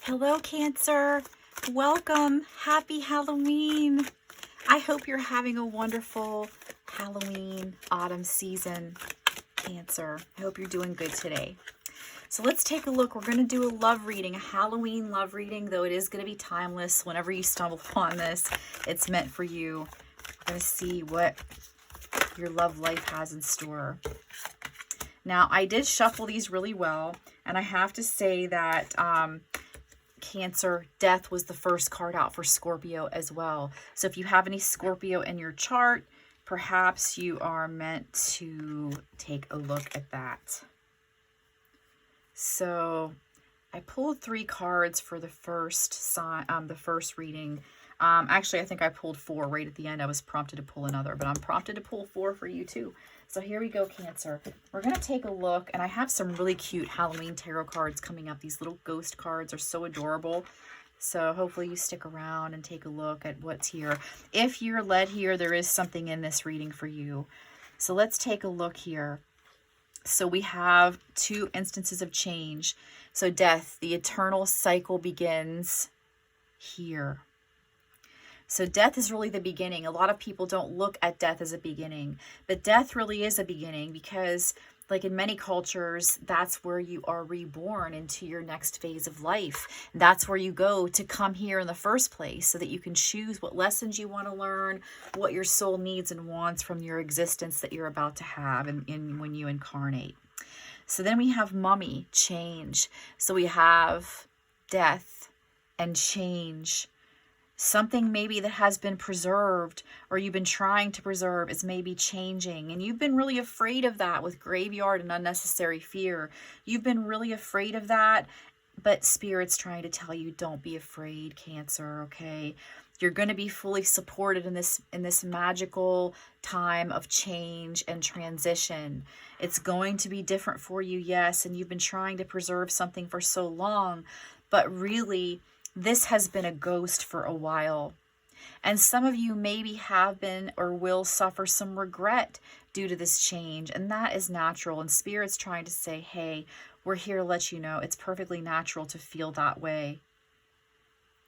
Hello, Cancer. Welcome. Happy Halloween. I hope you're having a wonderful Halloween autumn season, Cancer. I hope you're doing good today. So let's take a look. We're going to do a love reading, a Halloween love reading, though it is going to be timeless. Whenever you stumble upon this, it's meant for you. We're going to see what your love life has in store. Now, I did shuffle these really well, and I have to say that Cancer, death was the first card out for Scorpio as well. So if you have any Scorpio in your chart, perhaps you are meant to take a look at that. So I pulled 3 cards for the first reading. Actually, I think I pulled 4 right at the end. I was prompted to pull another, but I'm prompted to pull 4 for you too. So here we go, Cancer. We're going to take a look, and I have some really cute Halloween tarot cards coming up. These little ghost cards are so adorable. So hopefully you stick around and take a look at what's here. If you're led here, there is something in this reading for you. So let's take a look here. So we have 2 instances of change. So death, the eternal cycle begins here. So death is really the beginning. A lot of people don't look at death as a beginning, but death really is a beginning because, like in many cultures, that's where you are reborn into your next phase of life. That's where you go to come here in the first place so that you can choose what lessons you want to learn, what your soul needs and wants from your existence that you're about to have when you incarnate. So then we have mummy, change. So we have death and change. Something maybe that has been preserved or you've been trying to preserve is maybe changing. And you've been really afraid of that with graveyard and unnecessary fear. You've been really afraid of that, but Spirit's trying to tell you, don't be afraid, Cancer, okay? You're going to be fully supported in this magical time of change and transition. It's going to be different for you, yes, and you've been trying to preserve something for so long, but really, this has been a ghost for a while. And some of you maybe have been or will suffer some regret due to this change. And that is natural. And Spirit's trying to say, hey, we're here to let you know it's perfectly natural to feel that way.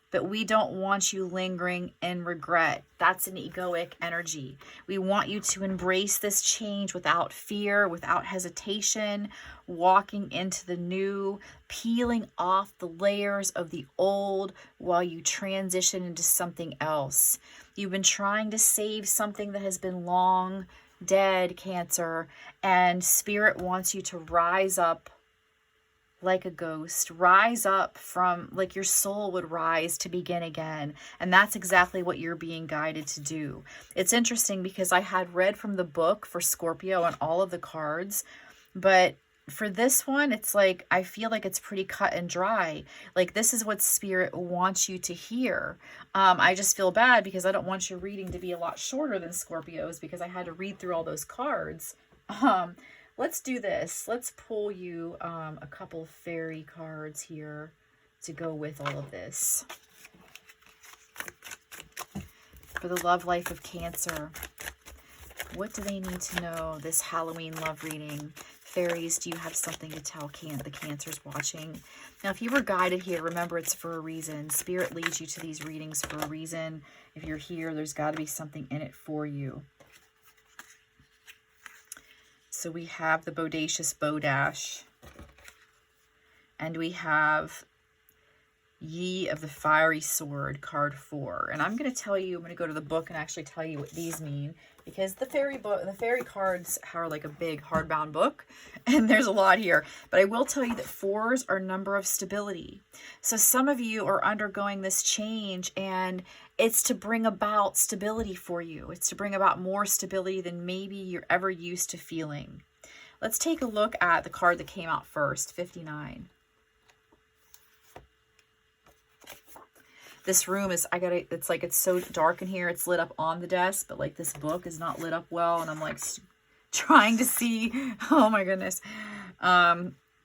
But we don't want you lingering in regret. That's an egoic energy. We want you to embrace this change without fear, without hesitation, walking into the new, peeling off the layers of the old while you transition into something else. You've been trying to save something that has been long dead, Cancer, and Spirit wants you to rise up like a ghost, rise up from like your soul would rise to begin again. And that's exactly what you're being guided to do. It's interesting because I had read from the book for Scorpio and all of the cards, but for this one, it's like, I feel like it's pretty cut and dry. Like this is what Spirit wants you to hear. I just feel bad because I don't want your reading to be a lot shorter than Scorpio's because I had to read through all those cards. Let's do this. Let's pull you a couple fairy cards here to go with all of this. For the love life of Cancer, what do they need to know this Halloween love reading? Fairies, do you have something to tell the Cancers watching? Now, if you were guided here, remember it's for a reason. Spirit leads you to these readings for a reason. If you're here, there's got to be something in it for you. So we have the Bodacious Bodash. And we have Ye of the Fiery Sword, card 4. And I'm going to tell you, I'm going to go to the book and actually tell you what these mean. Because the fairy cards are like a big hardbound book. And there's a lot here. But I will tell you that 4s are number of stability. So some of you are undergoing this change and it's to bring about stability for you. It's to bring about more stability than maybe you're ever used to feeling. Let's take a look at the card that came out first, 59. This room is, it's like, it's so dark in here. It's lit up on the desk, but like this book is not lit up well. And I'm like trying to see. Oh my goodness.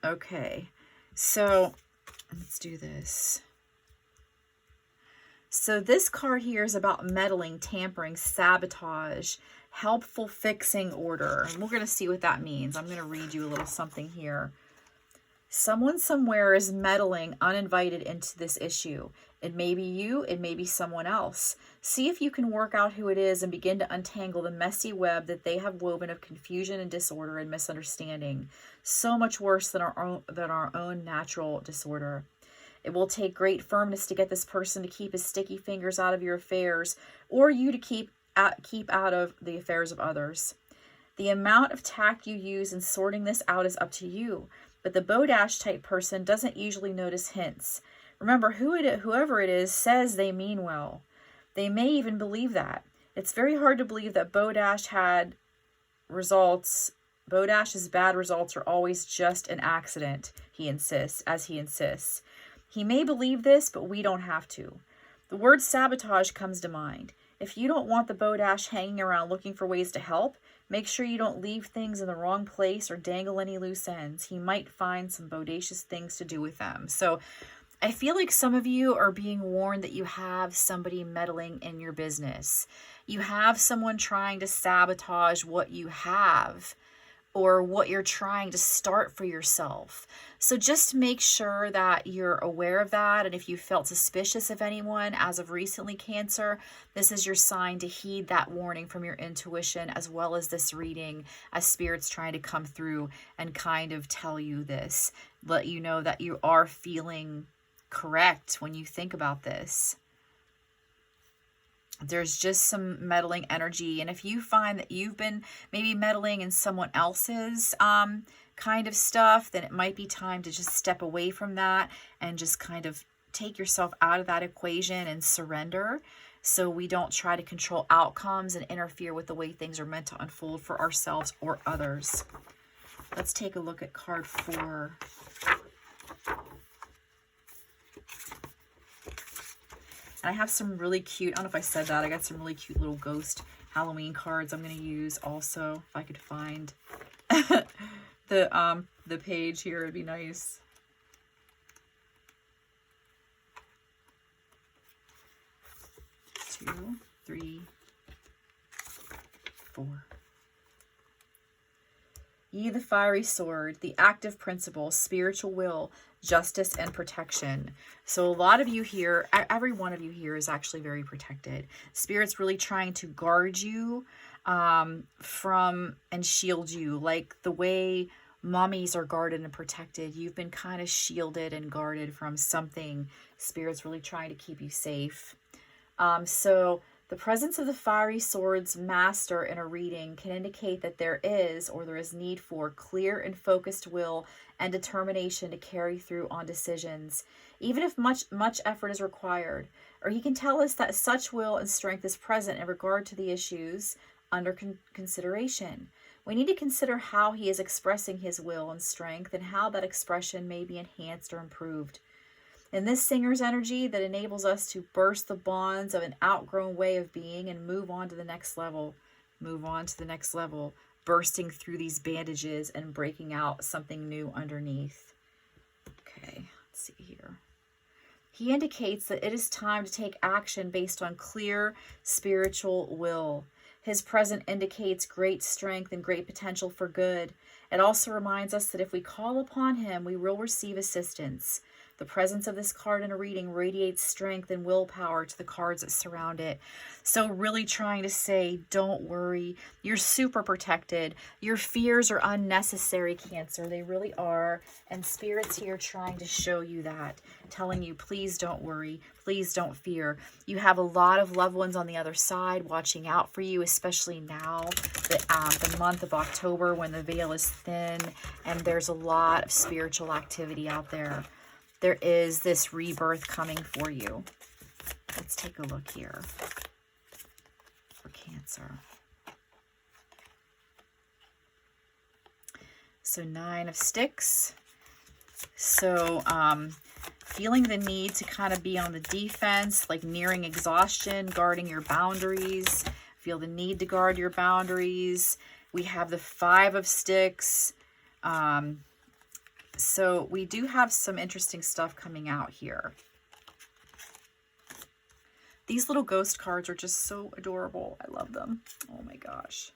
Okay. So let's do this. So this card here is about meddling, tampering, sabotage, helpful fixing order. And we're going to see what that means. I'm going to read you a little something here. Someone somewhere is meddling uninvited into this issue. It may be you, it may be someone else. See if you can work out who it is and begin to untangle the messy web that they have woven of confusion and disorder and misunderstanding. So much worse than our own natural disorder. It will take great firmness to get this person to keep his sticky fingers out of your affairs, or you to keep out of the affairs of others. The amount of tact you use in sorting this out is up to you, but the Bodash type person doesn't usually notice hints. Remember, whoever it is says they mean well. They may even believe that. It's very hard to believe that Bodash's bad results are always just an accident, he insists. He may believe this, but we don't have to. The word sabotage comes to mind. If you don't want the Bodash hanging around looking for ways to help, make sure you don't leave things in the wrong place or dangle any loose ends. He might find some bodacious things to do with them. So I feel like some of you are being warned that you have somebody meddling in your business. You have someone trying to sabotage what you have or what you're trying to start for yourself. So just make sure that you're aware of that. And if you felt suspicious of anyone as of recently, Cancer, this is your sign to heed that warning from your intuition, as well as this reading, as Spirit's trying to come through and kind of tell you this, let you know that you are feeling correct when you think about this. There's just some meddling energy. And if you find that you've been maybe meddling in someone else's kind of stuff, then it might be time to just step away from that and just kind of take yourself out of that equation and surrender, so we don't try to control outcomes and interfere with the way things are meant to unfold for ourselves or others. Let's take a look at card 4. And I have some really cute, I don't know if I said that, I got some really cute little ghost Halloween cards I'm going to use also. If I could find the page here, it'd be nice. Two, three, 4. Ye the fiery sword, the active principle, spiritual will, justice, and protection. So a lot of you here, every one of you here is actually very protected. Spirit's really trying to guard you from and shield you, like the way mommies are guarded and protected. You've been kind of shielded and guarded from something. Spirit's really trying to keep you safe. So the presence of the fiery sword's master in a reading can indicate that there is need for clear and focused will and determination to carry through on decisions, even if much effort is required. Or he can tell us that such will and strength is present in regard to the issues under consideration. We need to consider how he is expressing his will and strength and how that expression may be enhanced or improved. In this singer's energy that enables us to burst the bonds of an outgrown way of being and move on to the next level, bursting through these bandages and breaking out something new underneath. Okay, let's see here. He indicates that it is time to take action based on clear spiritual will. His present indicates great strength and great potential for good. It also reminds us that if we call upon him, we will receive assistance. The presence of this card in a reading radiates strength and willpower to the cards that surround it. So really trying to say, don't worry. You're super protected. Your fears are unnecessary, Cancer. They really are. And Spirit's here trying to show you that, telling you, please don't worry. Please don't fear. You have a lot of loved ones on the other side watching out for you, especially now, the month of October, when the veil is thin and there's a lot of spiritual activity out there. There is this rebirth coming for you. Let's take a look here for Cancer. So 9 of Sticks. So feeling the need to kind of be on the defense, like nearing exhaustion, guarding your boundaries. Feel the need to guard your boundaries. We have the 5 of Sticks. So we do have some interesting stuff coming out here. These little ghost cards are just so adorable. I love them. Oh my gosh.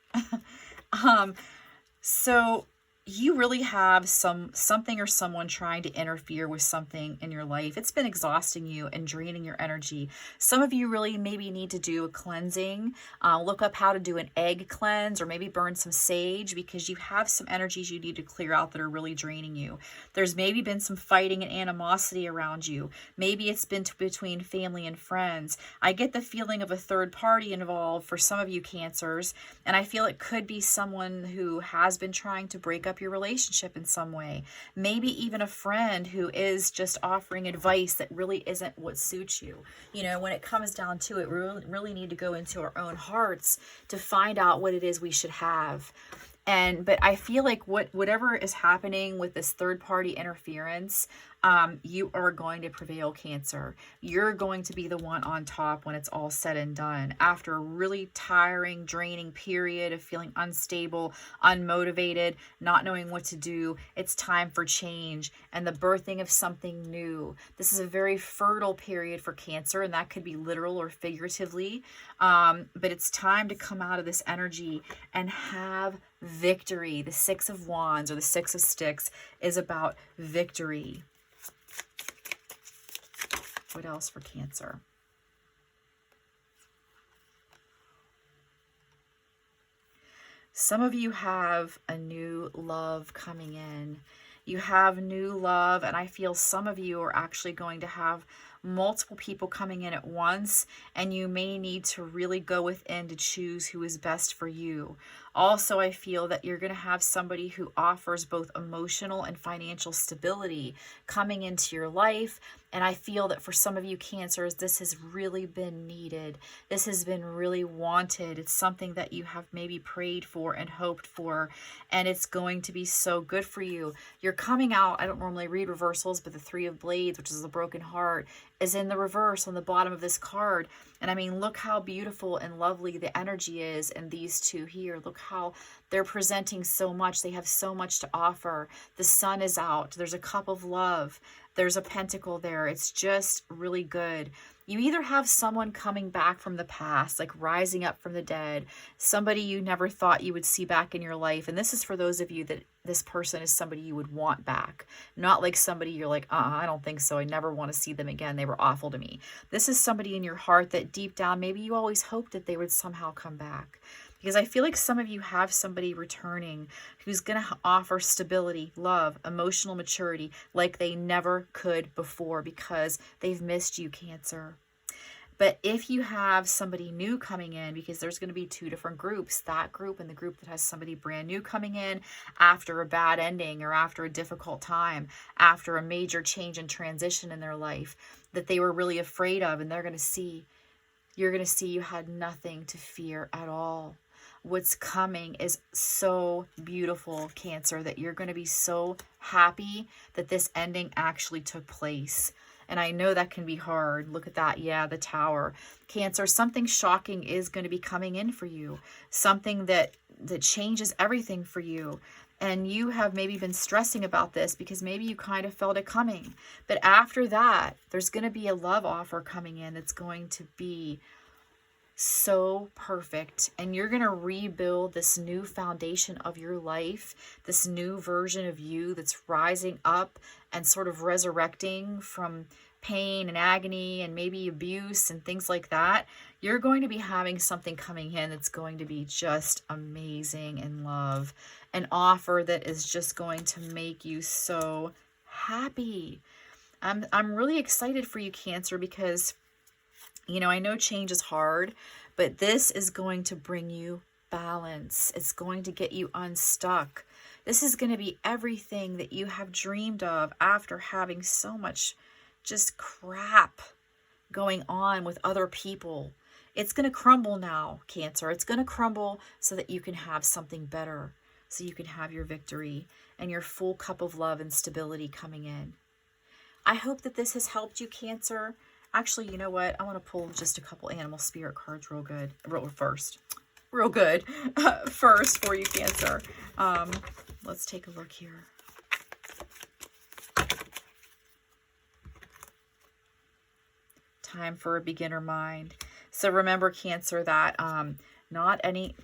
So you really have something or someone trying to interfere with something in your life. It's been exhausting you and draining your energy. Some of you really maybe need to do a cleansing. Look up how to do an egg cleanse, or maybe burn some sage, because you have some energies you need to clear out that are really draining you. There's maybe been some fighting and animosity around you. Maybe it's been between family and friends. I get the feeling of a third party involved for some of you Cancers, and I feel it could be someone who has been trying to break up your relationship in some way. Maybe even a friend who is just offering advice that really isn't what suits you. You know, when it comes down to it, we really need to go into our own hearts to find out what it is we should have. But I feel like whatever is happening with this third party interference, you are going to prevail, Cancer. You're going to be the one on top when it's all said and done. After a really tiring, draining period of feeling unstable, unmotivated, not knowing what to do, it's time for change and the birthing of something new. This is a very fertile period for Cancer, and that could be literal or figuratively. But it's time to come out of this energy and have victory. The Six of Wands, or the Six of Sticks, is about victory. What else for Cancer? Some of you have a new love coming in. You have new love, and I feel some of you are actually going to have multiple people coming in at once, and you may need to really go within to choose who is best for you. Also, I feel that you're going to have somebody who offers both emotional and financial stability coming into your life. And I feel that for some of you Cancers, this has really been needed. This has been really wanted. It's something that you have maybe prayed for and hoped for, and it's going to be so good for you. You're coming out, I don't normally read reversals, but the Three of Blades, which is the broken heart, is in the reverse on the bottom of this card. And I mean, look how beautiful and lovely the energy is in these two here. Look how they're presenting so much. They have so much to offer. The sun is out. There's a cup of love. There's a pentacle there. It's just really good. You either have someone coming back from the past, like rising up from the dead, somebody you never thought you would see back in your life. And this is for those of you that this person is somebody you would want back, not like somebody you're like, I don't think so. I never want to see them again. They were awful to me. This is somebody in your heart that deep down, maybe you always hoped that they would somehow come back. Because I feel like some of you have somebody returning who's going to offer stability, love, emotional maturity like they never could before, because they've missed you, Cancer. But if you have somebody new coming in, because there's going to be two different groups, that group and the group that has somebody brand new coming in after a bad ending or after a difficult time, after a major change and transition in their life that they were really afraid of, and you're going to see you had nothing to fear at all. What's coming is so beautiful, Cancer, that you're going to be so happy that this ending actually took place. And I know that can be hard. Look at that. Yeah, the Tower. Cancer, something shocking is going to be coming in for you. Something that changes everything for you. And you have maybe been stressing about this because maybe you kind of felt it coming. But after that, there's going to be a love offer coming in that's going to be so perfect, and you're going to rebuild this new foundation of your life, this new version of you that's rising up and sort of resurrecting from pain and agony and maybe abuse and things like that. You're going to be having something coming in that's going to be just amazing in love, an offer that is just going to make you so happy. I'm really excited for you, Cancer, because I know change is hard, but this is going to bring you balance. It's going to get you unstuck. This is going to be everything that you have dreamed of after having so much just crap going on with other people. It's going to crumble now, Cancer. It's going to crumble so that you can have something better, so you can have your victory and your full cup of love and stability coming in. I hope that this has helped you, Cancer. Actually, you know what? I want to pull just a couple animal spirit cards real good. First for you, Cancer. Let's take a look here. Time for a beginner mind. So remember, Cancer, that Not any,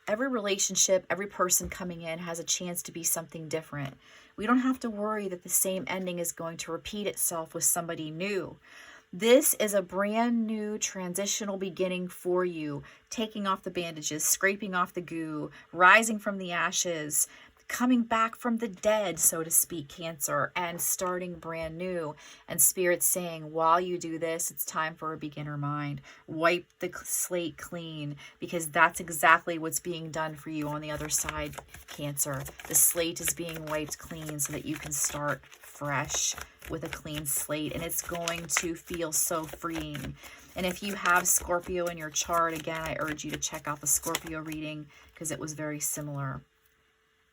every relationship, every person coming in has a chance to be something different. We don't have to worry that the same ending is going to repeat itself with somebody new. This is a brand new transitional beginning for you, taking off the bandages, scraping off the goo, rising from the ashes, coming back from the dead, so to speak, Cancer, and starting brand new. And Spirit's saying, while you do this, it's time for a beginner mind. Wipe the slate clean, because that's exactly what's being done for you on the other side, Cancer. The slate is being wiped clean so that you can start fresh with a clean slate, and it's going to feel so freeing. And if you have Scorpio in your chart, again, I urge you to check out the Scorpio reading because it was very similar.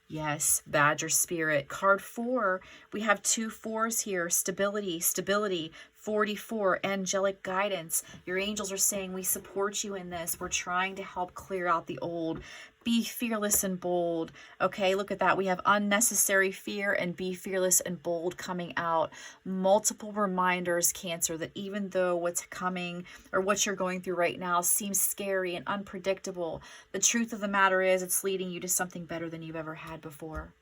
Yes, Badger Spirit. Card 4, we have 2 4s here. Stability, stability. 44, angelic guidance. Your angels are saying, we support you in this. We're trying to help clear out the old. Be fearless and bold. Okay, look at that. We have unnecessary fear and be fearless and bold coming out. Multiple reminders, Cancer, that even though what's coming or what you're going through right now seems scary and unpredictable, the truth of the matter is it's leading you to something better than you've ever had before.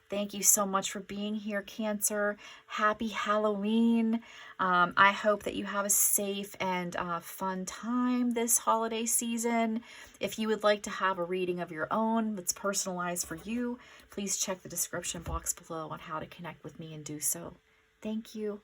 Thank you so much for being here, Cancer. Happy Halloween. I hope that you have a safe and fun time this holiday season. If you would like to have a reading of your own that's personalized for you, please check the description box below on how to connect with me and do so. Thank you.